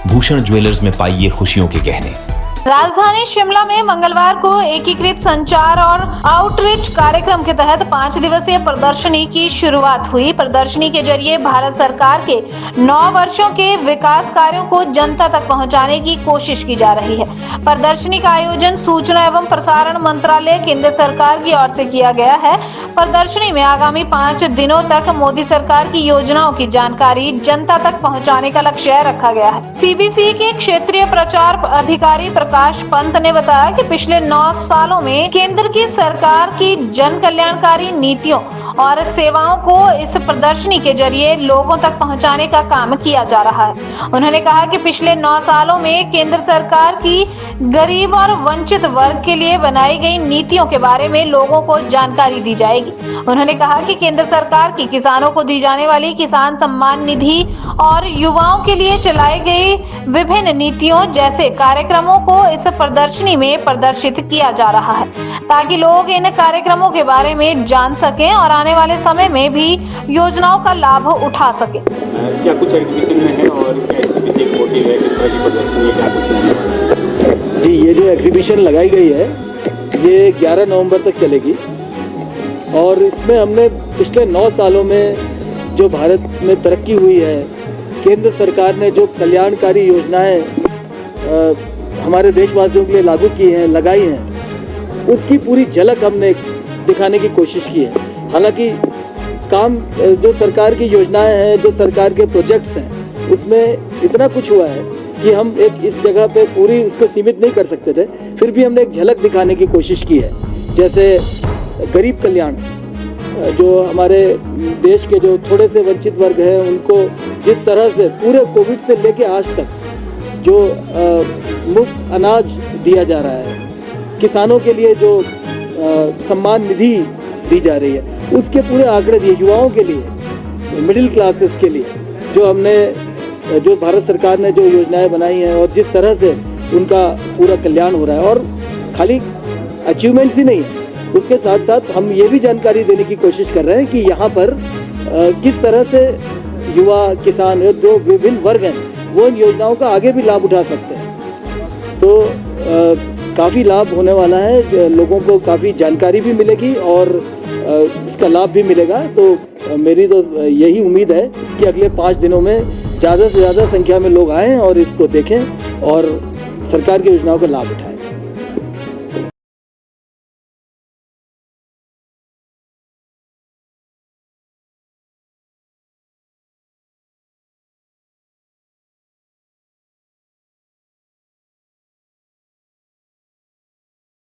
Bhushan jewellers में पाइए खुशियों के गहने। राजधानी शिमला में मंगलवार को एकीकृत संचार और आउटरीच कार्यक्रम के तहत 5 दिवसीय प्रदर्शनी की शुरुआत हुई। प्रदर्शनी के जरिए भारत सरकार के 9 वर्षों के विकास कार्यों को जनता तक पहुंचाने की कोशिश की जा रही है। प्रदर्शनी का आयोजन सूचना एवं प्रसारण मंत्रालय केंद्र सरकार की ओर से किया गया है। प्रदर्शनी में आगामी 5 दिनों तक मोदी सरकार की योजनाओं की जानकारी जनता तक पहुँचाने का लक्ष्य रखा गया है। CBC के क्षेत्रीय प्रचार अधिकारी प्रकाश पंत ने बताया कि पिछले 9 सालों में केंद्र की सरकार की जन कल्याणकारी नीतियों और सेवाओं को इस प्रदर्शनी के जरिए लोगों तक पहुंचाने का काम किया जा रहा है। उन्होंने कहा कि पिछले 9 सालों में केंद्र सरकार की गरीब और वंचित वर्ग के लिए बनाई गई नीतियों के बारे में लोगों को जानकारी दी जाएगी। उन्होंने कहा कि केंद्र सरकार की किसानों को दी जाने वाली किसान सम्मान निधि और युवाओं के लिए चलाई गई विभिन्न नीतियों जैसे कार्यक्रमों को इस प्रदर्शनी में प्रदर्शित किया जा रहा है, ताकि लोग इन कार्यक्रमों के बारे में जान सकें और आने वाले समय में भी योजनाओं का लाभ उठा सके। क्या कुछ एग्जीबिशन में है और क्या एग्जीबिशन मोटिव है, किस तरह की प्रदर्शनी है, क्या कुछ नहीं? जी, ये जो एग्जीबिशन लगाई गई है ये 11 नवंबर तक चलेगी और इसमें हमने पिछले 9 सालों में जो भारत में तरक्की हुई है, केंद्र सरकार ने जो कल्याणकारी योजनाएं हमारे देशवासियों के लिए लागू की हैं, लगाई हैं, उसकी पूरी झलक हमने दिखाने की कोशिश की है। हालांकि काम जो सरकार की योजनाएं हैं, जो सरकार के प्रोजेक्ट्स हैं, उसमें इतना कुछ हुआ है कि हम एक इस जगह पे पूरी उसको सीमित नहीं कर सकते थे। फिर भी हमने एक झलक दिखाने की कोशिश की है। जैसे गरीब कल्याण, जो हमारे देश के जो थोड़े से वंचित वर्ग हैं, उनको जिस तरह से पूरे कोविड से लेके आज तक जो मुफ्त अनाज दिया जा रहा है, किसानों के लिए जो सम्मान निधि दी जा रही है, उसके पूरे आंकड़े दिए, युवाओं के लिए, मिडिल क्लासेस के लिए जो भारत सरकार ने जो योजनाएं बनाई हैं और जिस तरह से उनका पूरा कल्याण हो रहा है। और खाली अचीवमेंट्स ही नहीं है, उसके साथ साथ हम ये भी जानकारी देने की कोशिश कर रहे हैं कि यहाँ पर किस तरह से युवा, किसान, जो विभिन्न वर्ग हैं, वो इन योजनाओं का आगे भी लाभ उठा सकते हैं। तो काफ़ी लाभ होने वाला है, लोगों को काफ़ी जानकारी भी मिलेगी और इसका लाभ भी मिलेगा। तो मेरी तो यही उम्मीद है कि अगले 5 दिनों में ज़्यादा से ज़्यादा संख्या में लोग आएँ और इसको देखें और सरकार की योजनाओं का लाभ उठाएं।